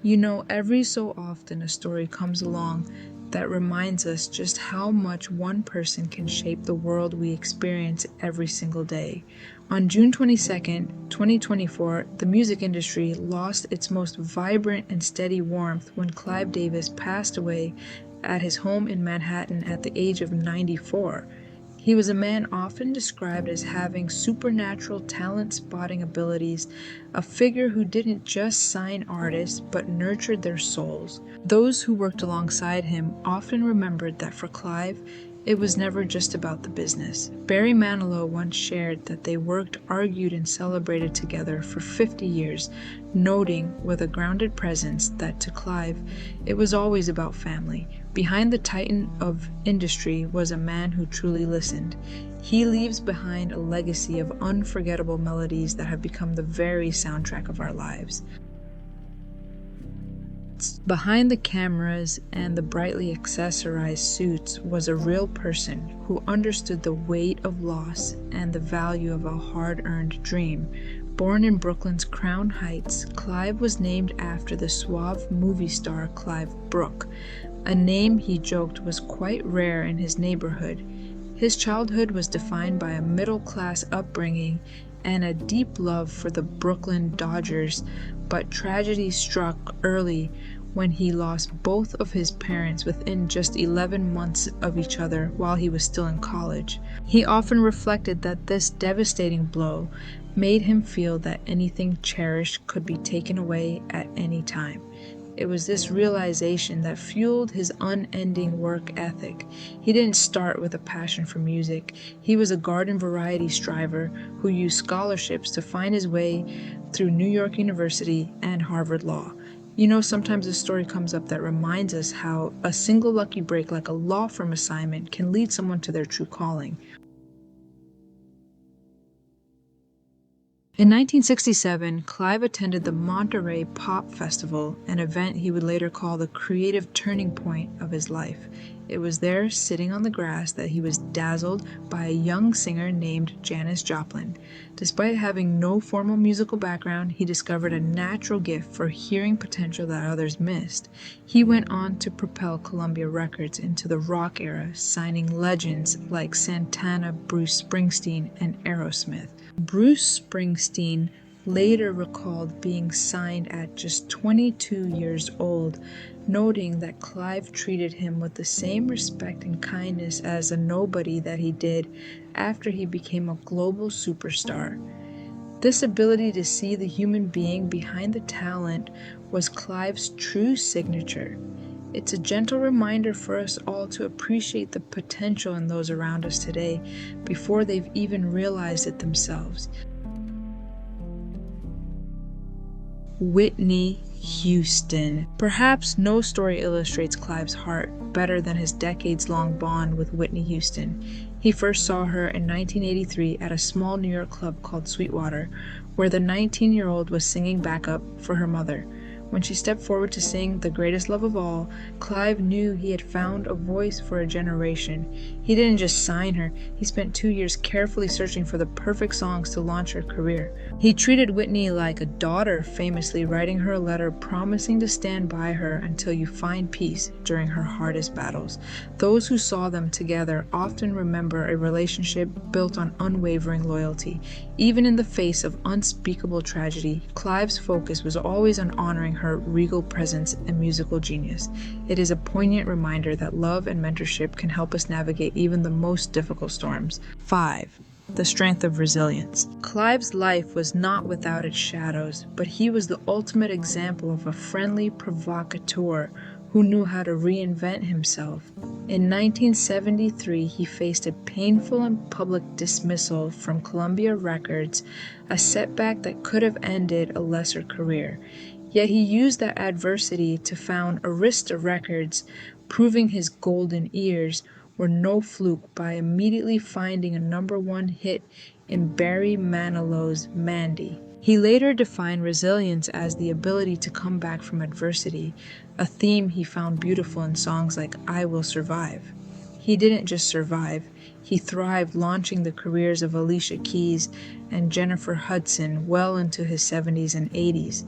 You know, every so often a story comes along that reminds us just how much one person can shape the world we experience every single day. On June 22nd, 2024, the music industry lost its most vibrant and steady warmth when Clive Davis passed away at his home in Manhattan at the age of 94. He was a man often described as having supernatural talent spotting abilities, a figure who didn't just sign artists but nurtured their souls. Those who worked alongside him often remembered that for Clive, it was never just about the business. Barry Manilow once shared that they worked, argued, and celebrated together for 50 years, noting with a grounded presence that to Clive, it was always about family. Behind the titan of industry was a man who truly listened. He leaves behind a legacy of unforgettable melodies that have become the very soundtrack of our lives. Behind the cameras and the brightly accessorized suits was a real person who understood the weight of loss and the value of a hard-earned dream. Born in Brooklyn's Crown Heights, Clive was named after the suave movie star Clive Brook, a name he joked was quite rare in his neighborhood. His childhood was defined by a middle-class upbringing and a deep love for the Brooklyn Dodgers, but tragedy struck early when he lost both of his parents within just 11 months of each other while he was still in college. He often reflected that this devastating blow made him feel that anything cherished could be taken away at any time. It was this realization that fueled his unending work ethic. He didn't start with a passion for music. He was a garden variety striver who used scholarships to find his way through New York University and Harvard Law. You know, sometimes a story comes up that reminds us how a single lucky break like a law firm assignment can lead someone to their true calling. In 1967, Clive attended the Monterey Pop Festival, an event he would later call the creative turning point of his life. It was there, sitting on the grass, that he was dazzled by a young singer named Janis Joplin. Despite having no formal musical background, he discovered a natural gift for hearing potential that others missed. He went on to propel Columbia Records into the rock era, signing legends like Santana, Bruce Springsteen, and Aerosmith. Bruce Springsteen later recalled being signed at just 22 years old, noting that Clive treated him with the same respect and kindness as a nobody that he did after he became a global superstar. This ability to see the human being behind the talent was Clive's true signature. It's a gentle reminder for us all to appreciate the potential in those around us today before they've even realized it themselves. Whitney Houston. Perhaps no story illustrates Clive's heart better than his decades-long bond with Whitney Houston. He first saw her in 1983 at a small New York club called Sweetwater, where the 19-year-old was singing backup for her mother. When she stepped forward to sing The Greatest Love of All, Clive knew he had found a voice for a generation. He didn't just sign her, he spent 2 years carefully searching for the perfect songs to launch her career. He treated Whitney like a daughter, famously writing her a letter promising to stand by her until you find peace during her hardest battles. Those who saw them together often remember a relationship built on unwavering loyalty. Even in the face of unspeakable tragedy, Clive's focus was always on honoring her regal presence and musical genius. It is a poignant reminder that love and mentorship can help us navigate even the most difficult storms. 5. The strength of resilience. Clive's life was not without its shadows, but he was the ultimate example of a friendly provocateur who knew how to reinvent himself. In 1973, he faced a painful and public dismissal from Columbia Records, a setback that could have ended a lesser career. Yet he used that adversity to found Arista Records, proving his golden ears were no fluke by immediately finding a #1 hit in Barry Manilow's Mandy. He later defined resilience as the ability to come back from adversity, a theme he found beautiful in songs like I Will Survive. He didn't just survive, he thrived, launching the careers of Alicia Keys and Jennifer Hudson well into his 70s and 80s.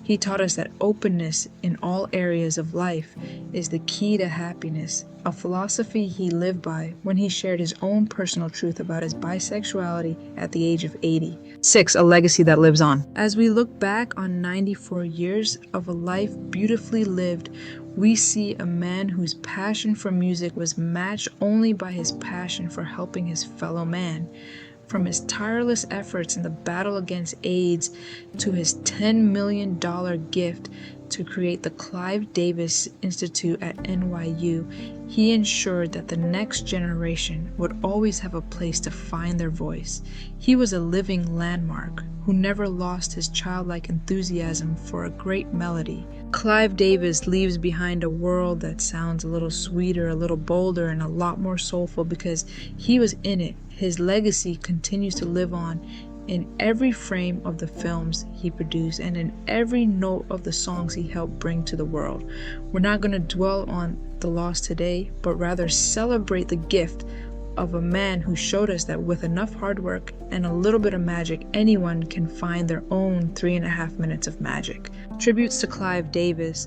He taught us that openness in all areas of life is the key to happiness, a philosophy he lived by when he shared his own personal truth about his bisexuality at the age of 80. 6. A legacy that lives on. As we look back on 94 years of a life beautifully lived, we see a man whose passion for music was matched only by his passion for helping his fellow man. From his tireless efforts in the battle against AIDS to his $10 million gift to create the Clive Davis Institute at NYU, he ensured that the next generation would always have a place to find their voice. He was a living landmark who never lost his childlike enthusiasm for a great melody. Clive Davis leaves behind a world that sounds a little sweeter, a little bolder, and a lot more soulful because he was in it. His legacy continues to live on in every frame of the films he produced and in every note of the songs he helped bring to the world. We're not going to dwell on the loss today, but rather celebrate the gift of a man who showed us that with enough hard work and a little bit of magic, anyone can find their own 3.5 minutes of magic. Tributes to Clive Davis.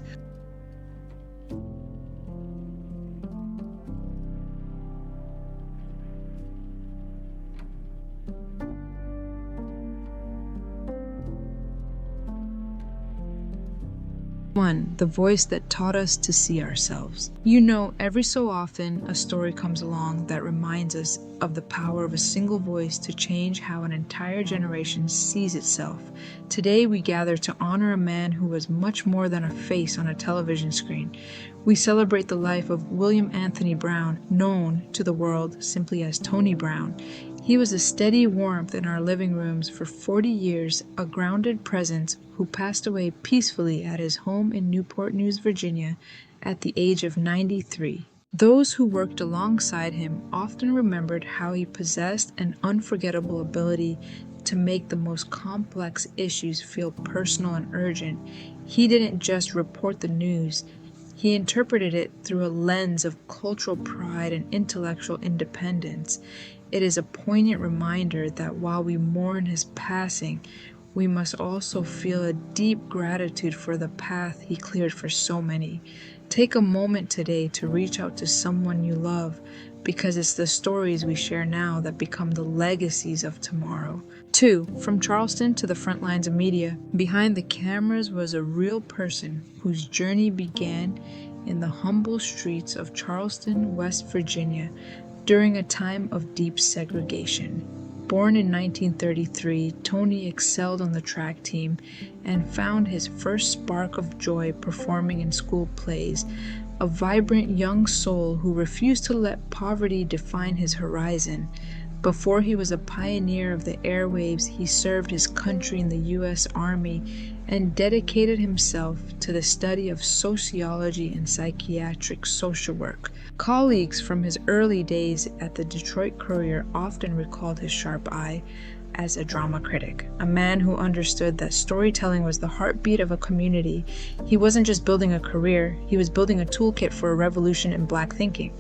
One, the voice that taught us to see ourselves. You know, every so often a story comes along that reminds us of the power of a single voice to change how an entire generation sees itself. Today we gather to honor a man who was much more than a face on a television screen. We celebrate the life of William Anthony Brown, known to the world simply as Tony Brown. He was a steady warmth in our living rooms for 40 years, a grounded presence who passed away peacefully at his home in Newport News, Virginia, at the age of 93. Those who worked alongside him often remembered how he possessed an unforgettable ability to make the most complex issues feel personal and urgent. He didn't just report the news. He interpreted it through a lens of cultural pride and intellectual independence. It is a poignant reminder that while we mourn his passing, we must also feel a deep gratitude for the path he cleared for so many. Take a moment today to reach out to someone you love, because it's the stories we share now that become the legacies of tomorrow. 2. From Charleston to the front lines of media. Behind the cameras was a real person whose journey began in the humble streets of Charleston, West Virginia, during a time of deep segregation. Born in 1933, Tony excelled on the track team and found his first spark of joy performing in school plays, a vibrant young soul who refused to let poverty define his horizon. Before he was a pioneer of the airwaves, he served his country in the U.S. Army and dedicated himself to the study of sociology and psychiatric social work. Colleagues from his early days at the Detroit Courier often recalled his sharp eye as a drama critic, a man who understood that storytelling was the heartbeat of a community. He wasn't just building a career, he was building a toolkit for a revolution in Black thinking.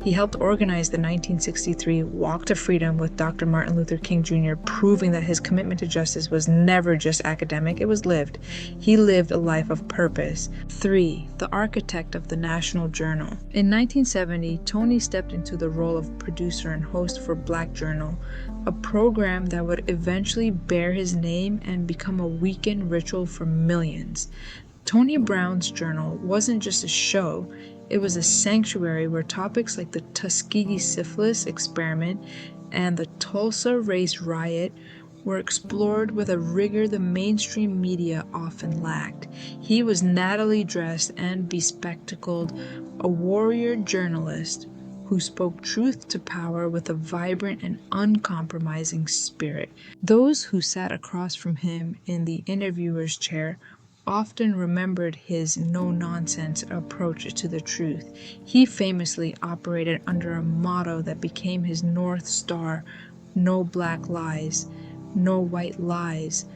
He helped organize the 1963 Walk to Freedom with Dr. Martin Luther King Jr., proving that his commitment to justice was never just academic, it was lived. He lived a life of purpose. 3. The architect of the National Journal. In 1970, Tony stepped into the role of producer and host for Black Journal, a program that would eventually bear his name and become a weekend ritual for millions. Tony Brown's Journal wasn't just a show, it was a sanctuary where topics like the Tuskegee syphilis experiment and the Tulsa race riot were explored with a rigor the mainstream media often lacked. He was nattily dressed and bespectacled, a warrior journalist who spoke truth to power with a vibrant and uncompromising spirit. Those who sat across from him in the interviewer's chair often remembered his no-nonsense approach to the truth. He famously operated under a motto that became his North Star: no black lies, no white lies,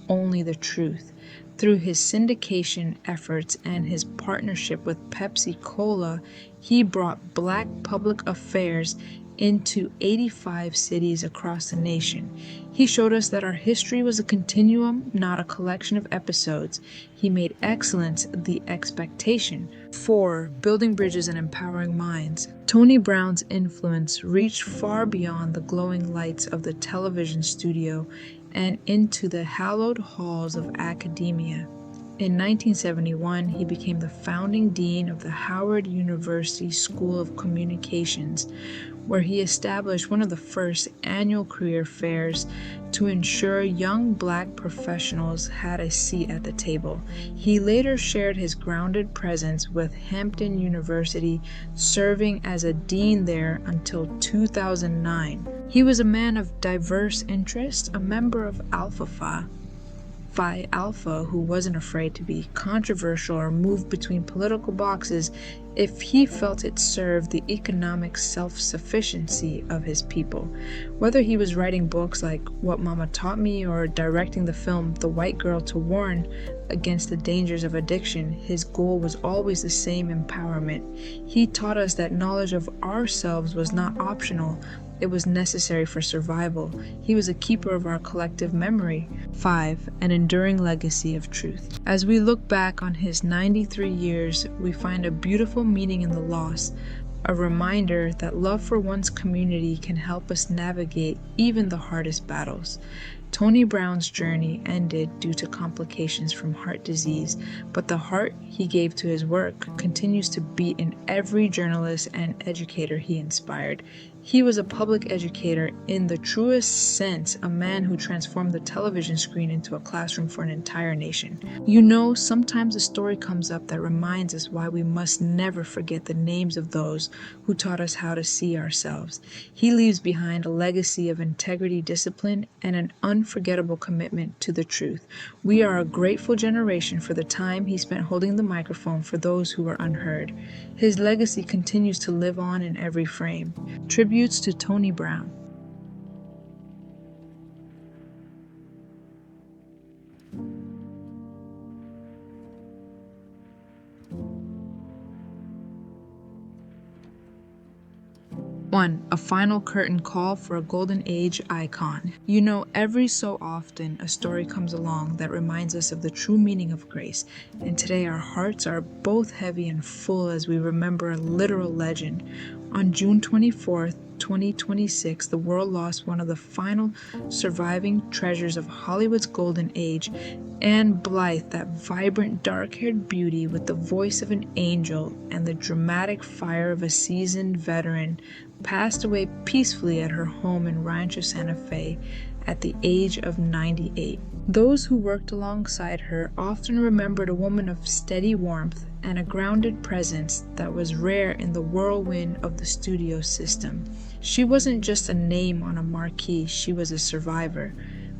only the truth. Through his syndication efforts and his partnership with Pepsi Cola, he brought Black public affairs into 85 cities across the nation. He showed us that our history was a continuum, not a collection of episodes. He made excellence the expectation. 4. Building bridges and empowering minds. Tony Brown's influence reached far beyond the glowing lights of the television studio and into the hallowed halls of academia. In 1971, he became the founding dean of the Howard University School of Communications, where he established one of the first annual career fairs to ensure young black professionals had a seat at the table. He later shared his grounded presence with Hampton University, serving as a dean there until 2009. He was a man of diverse interests, a member of Phi Alpha who wasn't afraid to be controversial or move between political boxes if he felt it served the economic self-sufficiency of his people. Whether he was writing books like What Mama Taught Me or directing the film The White Girl to warn against the dangers of addiction, his goal was always the same: empowerment. He taught us that knowledge of ourselves was not optional, it was necessary for survival. He was a keeper of our collective memory. 5. An enduring legacy of truth. As we look back on his 93 years, we find a beautiful meaning in the loss, a reminder that love for one's community can help us navigate even the hardest battles. Tony Brown's journey ended due to complications from heart disease, but the heart he gave to his work continues to beat in every journalist and educator he inspired. He was a public educator in the truest sense, a man who transformed the television screen into a classroom for an entire nation. You know, sometimes a story comes up that reminds us why we must never forget the names of those who taught us how to see ourselves. He leaves behind a legacy of integrity, discipline, and an unforgettable commitment to the truth. We are a grateful generation for the time he spent holding the microphone for those who were unheard. His legacy continues to live on in every frame. Tributes to Tony Brown. One, a final curtain call for a golden age icon. You know, every so often a story comes along that reminds us of the true meaning of grace, and today our hearts are both heavy and full as we remember a literal legend. On June 24th, 2026, the world lost one of the final surviving treasures of Hollywood's golden age. And Blyth, that vibrant dark-haired beauty with the voice of an angel and the dramatic fire of a seasoned veteran, passed away peacefully at her home in Rancho Santa Fe at the age of 98. Those who worked alongside her often remembered a woman of steady warmth and a grounded presence that was rare in the whirlwind of the studio system. She wasn't just a name on a marquee, she was a survivor.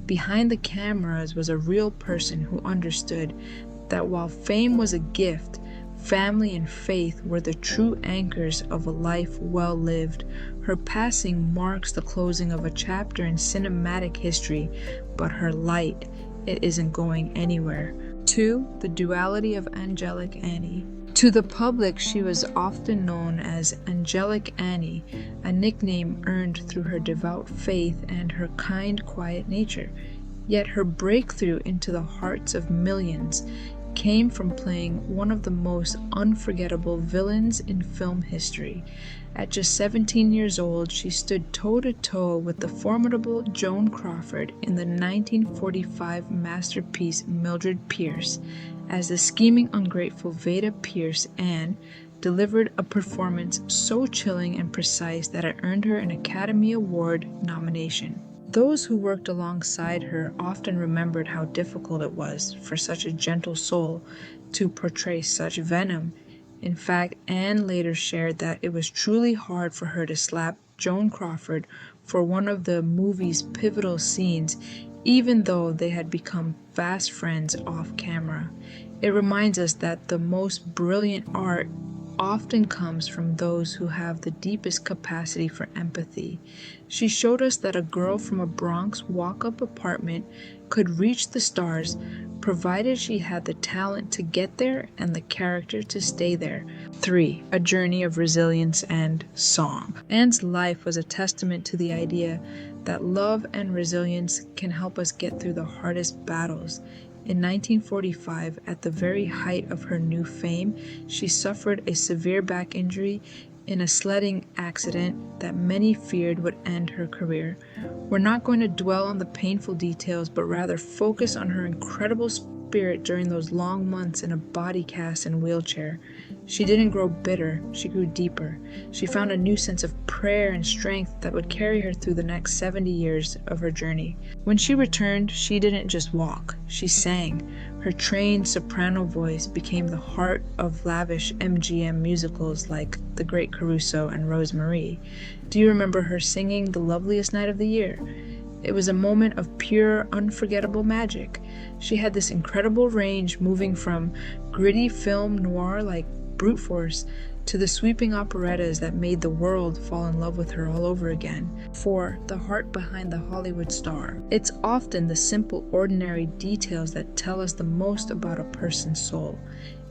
Behind the cameras was a real person who understood that while fame was a gift, family and faith were the true anchors of a life well lived. Her passing marks the closing of a chapter in cinematic history, but her light, it isn't going anywhere. 2. The duality of Angelic Annie. To the public, she was often known as Angelic Annie, a nickname earned through her devout faith and her kind, quiet nature. Yet her breakthrough into the hearts of millions came from playing one of the most unforgettable villains in film history. At just 17 years old, she stood toe-to-toe with the formidable Joan Crawford in the 1945 masterpiece Mildred Pierce as the scheming, ungrateful Veda Pierce, and delivered a performance so chilling and precise that it earned her an Academy Award nomination. Those who worked alongside her often remembered how difficult it was for such a gentle soul to portray such venom. In fact, Anne later shared that it was truly hard for her to slap Joan Crawford for one of the movie's pivotal scenes, even though they had become fast friends off camera. It reminds us that the most brilliant art often comes from those who have the deepest capacity for empathy. She showed us that a girl from a Bronx walk-up apartment could reach the stars, provided she had the talent to get there and the character to stay there. 3. A journey of resilience and song. Anne's life was a testament to the idea that love and resilience can help us get through the hardest battles. In 1945, at the very height of her new fame, she suffered a severe back injury in a sledding accident that many feared would end her career. We're not going to dwell on the painful details, but rather focus on her incredible spirit during those long months in a body cast and wheelchair. She didn't grow bitter, she grew deeper. She found a new sense of prayer and strength that would carry her through the next 70 years of her journey. When she returned, she didn't just walk, she sang. Her trained soprano voice became the heart of lavish MGM musicals like The Great Caruso and Rosemarie. Do you remember her singing The Loveliest Night of the Year? It was a moment of pure, unforgettable magic. She had this incredible range, moving from gritty film noir like Brute Force to the sweeping operettas that made the world fall in love with her all over again. 4. The heart behind the Hollywood star. It's often the simple, ordinary details that tell us the most about a person's soul.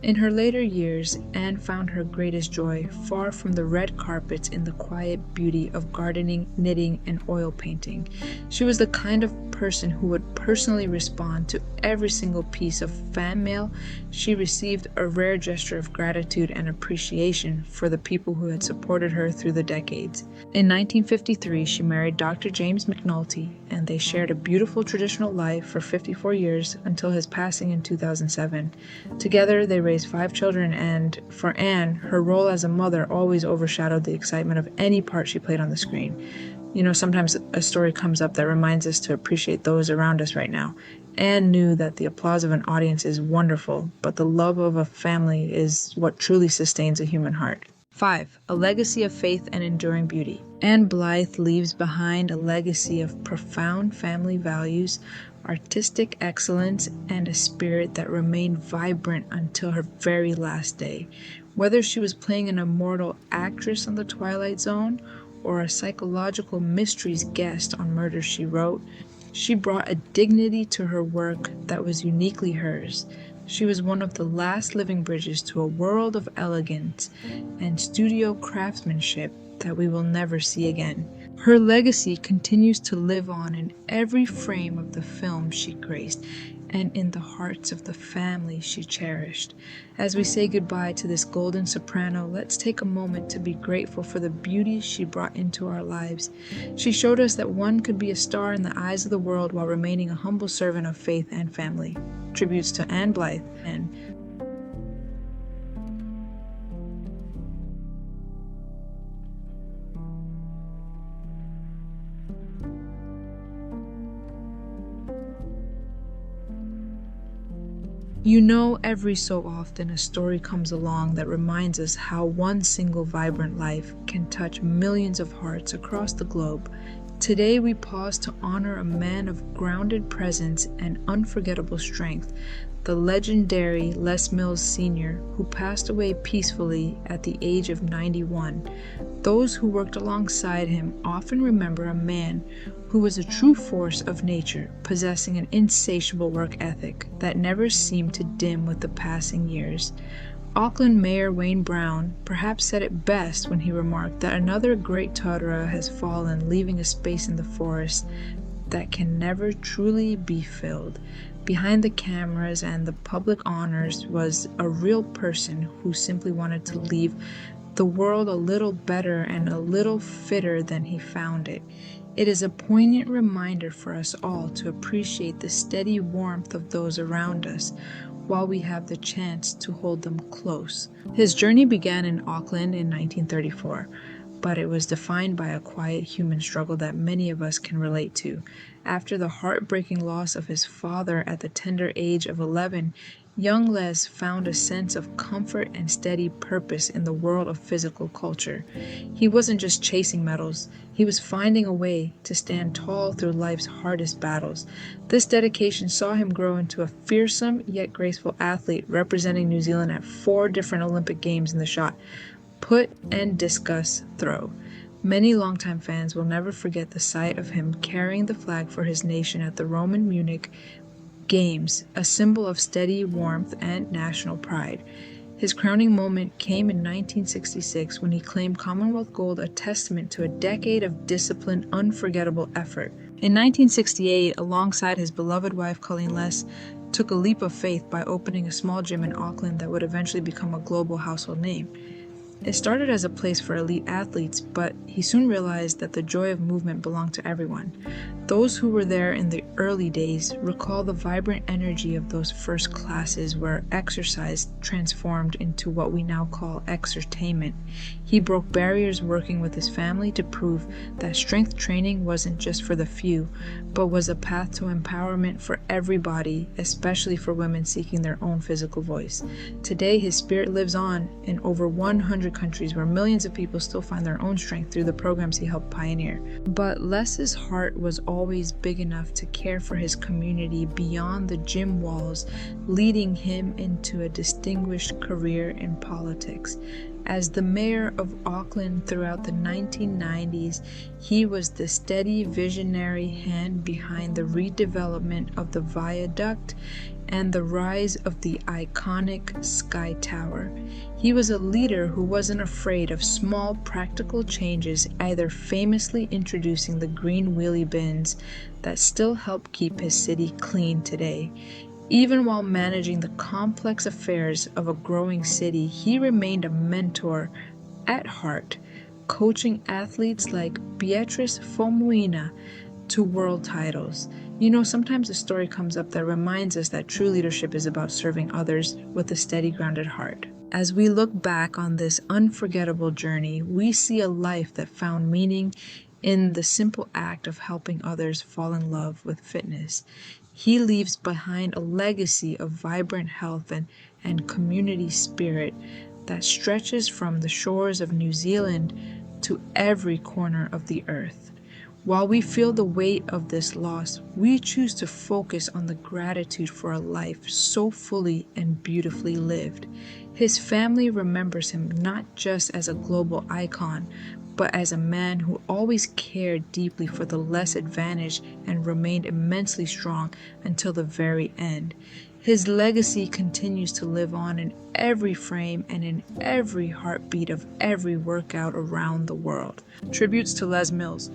In her later years, Anne found her greatest joy far from the red carpets in the quiet beauty of gardening, knitting, and oil painting. She was the kind of person who would personally respond to every single piece of fan mail she received, a rare gesture of gratitude and appreciation for the people who had supported her through the decades. In 1953, she married Dr. James McNulty, and they shared a beautiful traditional life for 54 years until his passing in 2007. Together, they raised 5 children, and for Anne, her role as a mother always overshadowed the excitement of any part she played on the screen. You know, sometimes a story comes up that reminds us to appreciate those around us right now. Anne knew that the applause of an audience is wonderful, but the love of a family is what truly sustains a human heart. 5. A legacy of faith and enduring beauty. Anne Blyth leaves behind a legacy of profound family values, artistic excellence, and a spirit that remained vibrant until her very last day. Whether she was playing an immortal actress on The Twilight Zone or a psychological mysteries guest on Murder, She Wrote, she brought a dignity to her work that was uniquely hers. She was one of the last living bridges to a world of elegance and studio craftsmanship that we will never see again. Her legacy continues to live on in every frame of the film she graced and in the hearts of the family she cherished. As we say goodbye to this golden soprano, let's take a moment to be grateful for the beauty she brought into our lives. She showed us that one could be a star in the eyes of the world while remaining a humble servant of faith and family. Tributes to Anne Blyth and You know, every so often a story comes along that reminds us how one single vibrant life can touch millions of hearts across the globe. Today we pause to honor a man of grounded presence and unforgettable strength, the legendary Les Mills Sr., who passed away peacefully at the age of 91. Those who worked alongside him often remember a man who was a true force of nature, possessing an insatiable work ethic that never seemed to dim with the passing years. Auckland Mayor Wayne Brown perhaps said it best when he remarked that another great Totara has fallen, leaving a space in the forest that can never truly be filled. Behind the cameras and the public honors was a real person who simply wanted to leave the world a little better and a little fitter than he found it. It is a poignant reminder for us all to appreciate the steady warmth of those around us while we have the chance to hold them close. His journey began in Auckland in 1934, but it was defined by a quiet human struggle that many of us can relate to. After the heartbreaking loss of his father at the tender age of 11, young Les found a sense of comfort and steady purpose in the world of physical culture. He wasn't just chasing medals, he was finding a way to stand tall through life's hardest battles. This dedication saw him grow into a fearsome yet graceful athlete, representing New Zealand at 4 different Olympic Games in the shot put and discus throw. Many longtime fans will never forget the sight of him carrying the flag for his nation at the Roman Munich Games, a symbol of steady warmth and national pride. His crowning moment came in 1966 when he claimed Commonwealth gold, a testament to a decade of disciplined, unforgettable effort. In 1968, alongside his beloved wife Colleen Less, took a leap of faith by opening a small gym in Auckland that would eventually become a global household name. It started as a place for elite athletes, but he soon realized that the joy of movement belonged to everyone. Those who were there in the early days recall the vibrant energy of those first classes where exercise transformed into what we now call exertainment. He broke barriers working with his family to prove that strength training wasn't just for the few, but was a path to empowerment for everybody, especially for women seeking their own physical voice. Today, his spirit lives on in over 100 countries where millions of people still find their own strength through the programs he helped pioneer. But Les's heart was always big enough to care for his community beyond the gym walls, leading him into a distinguished career in politics. As the mayor of Auckland throughout the 1990s, he was the steady visionary hand behind the redevelopment of the viaduct and the rise of the iconic Sky Tower. He was a leader who wasn't afraid of small practical changes, either famously introducing the green wheelie bins that still help keep his city clean today. Even while managing the complex affairs of a growing city, he remained a mentor at heart, coaching athletes like Beatrice Fomuina to world titles. Sometimes a story comes up that reminds us that true leadership is about serving others with a steady, grounded heart. As we look back on this unforgettable journey, we see a life that found meaning in the simple act of helping others fall in love with fitness. He leaves behind a legacy of vibrant health and community spirit that stretches from the shores of New Zealand to every corner of the earth. While we feel the weight of this loss, we choose to focus on the gratitude for a life so fully and beautifully lived. His family remembers him not just as a global icon, but as a man who always cared deeply for the less advantaged and remained immensely strong until the very end. His legacy continues to live on in every frame and in every heartbeat of every workout around the world. Tributes to Les Mills.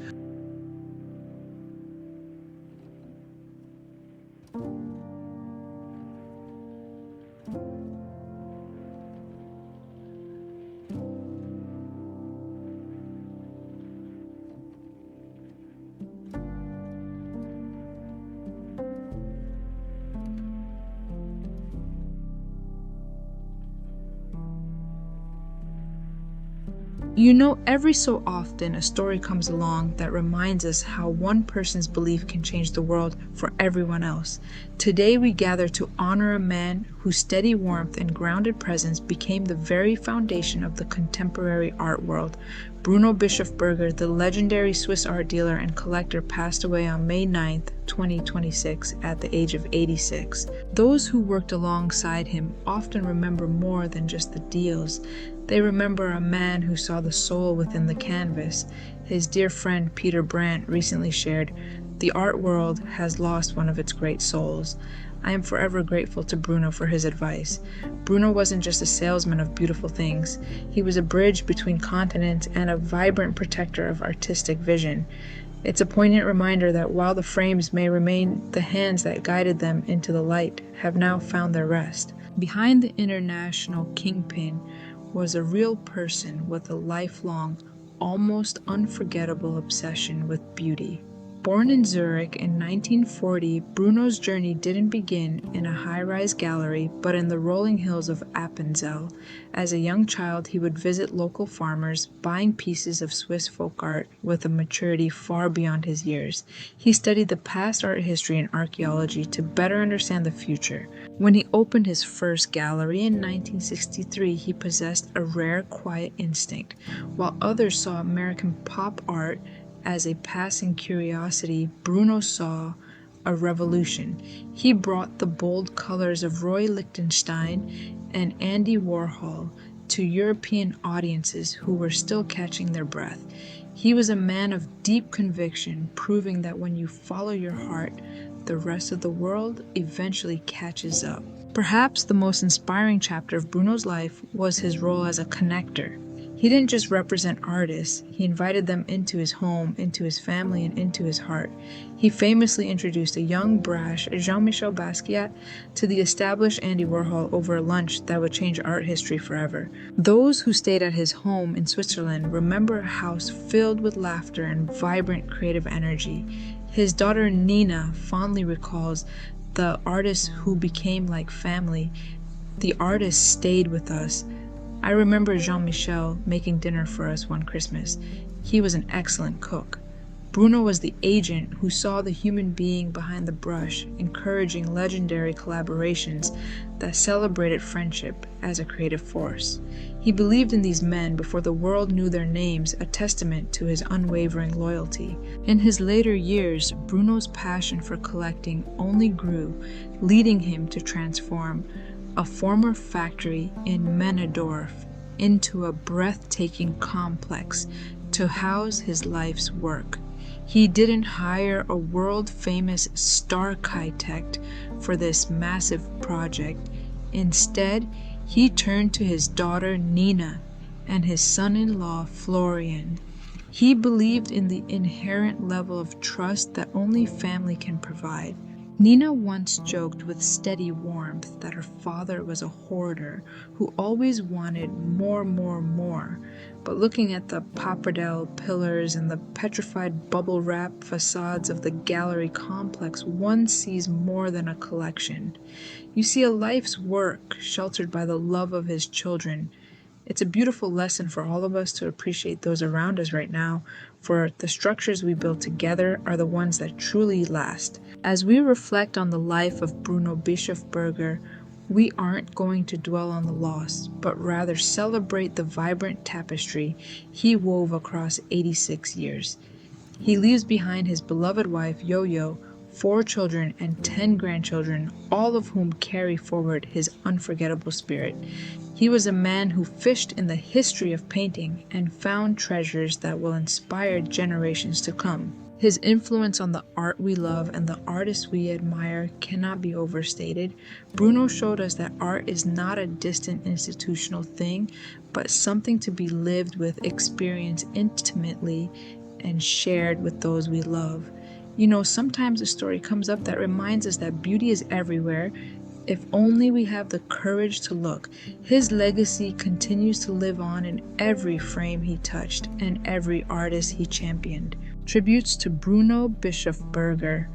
Every so often a story comes along that reminds us how one person's belief can change the world for everyone else. Today we gather to honor a man whose steady warmth and grounded presence became the very foundation of the contemporary art world. Bruno Bischofberger, the legendary Swiss art dealer and collector, passed away on May 9, 2026, at the age of 86. Those who worked alongside him often remember more than just the deals. They remember a man who saw the soul within the canvas. His dear friend Peter Brandt recently shared, "The art world has lost one of its great souls." I am forever grateful to Bruno for his advice. Bruno wasn't just a salesman of beautiful things. He was a bridge between continents and a vibrant protector of artistic vision. It's a poignant reminder that while the frames may remain, the hands that guided them into the light have now found their rest. Behind the international kingpin was a real person with a lifelong, almost unforgettable obsession with beauty. Born in Zurich in 1940, Bruno's journey didn't begin in a high-rise gallery, but in the rolling hills of Appenzell. As a young child, he would visit local farmers, buying pieces of Swiss folk art with a maturity far beyond his years. He studied the past, art history, and archaeology to better understand the future. When he opened his first gallery in 1963, he possessed a rare, quiet instinct. While others saw American pop art as a passing curiosity, Bruno saw a revolution. He brought the bold colors of Roy Lichtenstein and Andy Warhol to European audiences who were still catching their breath. He was a man of deep conviction, proving that when you follow your heart, the rest of the world eventually catches up. Perhaps the most inspiring chapter of Bruno's life was his role as a connector. He didn't just represent artists, he invited them into his home, into his family, and into his heart. He famously introduced a young, brash Jean-Michel Basquiat to the established Andy Warhol over a lunch that would change art history forever. Those who stayed at his home in Switzerland remember a house filled with laughter and vibrant creative energy. His daughter Nina fondly recalls the artist who became like family. The artist stayed with us. I remember Jean-Michel making dinner for us one Christmas. He was an excellent cook. Bruno was the agent who saw the human being behind the brush, encouraging legendary collaborations that celebrated friendship as a creative force. He believed in these men before the world knew their names, a testament to his unwavering loyalty. In his later years, Bruno's passion for collecting only grew, leading him to transform a former factory in Menadorf into a breathtaking complex to house his life's work. He didn't hire a world-famous architect for this massive project. Instead, he turned to his daughter Nina and his son-in-law Florian. He believed in the inherent level of trust that only family can provide. Nina once joked with steady warmth that her father was a hoarder who always wanted more. But looking at the pappardelle pillars and the petrified bubble-wrap facades of the gallery complex, one sees more than a collection. You see a life's work sheltered by the love of his children. It's a beautiful lesson for all of us to appreciate those around us right now, for the structures we build together are the ones that truly last. As we reflect on the life of Bruno Bischofberger, we aren't going to dwell on the loss, but rather celebrate the vibrant tapestry he wove across 86 years. He leaves behind his beloved wife, Yo-Yo, 4 children and 10 grandchildren, all of whom carry forward his unforgettable spirit. He was a man who fished in the history of painting and found treasures that will inspire generations to come. His influence on the art we love and the artists we admire cannot be overstated. Bruno showed us that art is not a distant institutional thing, but something to be lived with, experienced intimately, and shared with those we love. You know, sometimes a story comes up that reminds us that beauty is everywhere, if only we have the courage to look. His legacy continues to live on in every frame he touched and every artist he championed. Tributes to Bruno Bischofberger.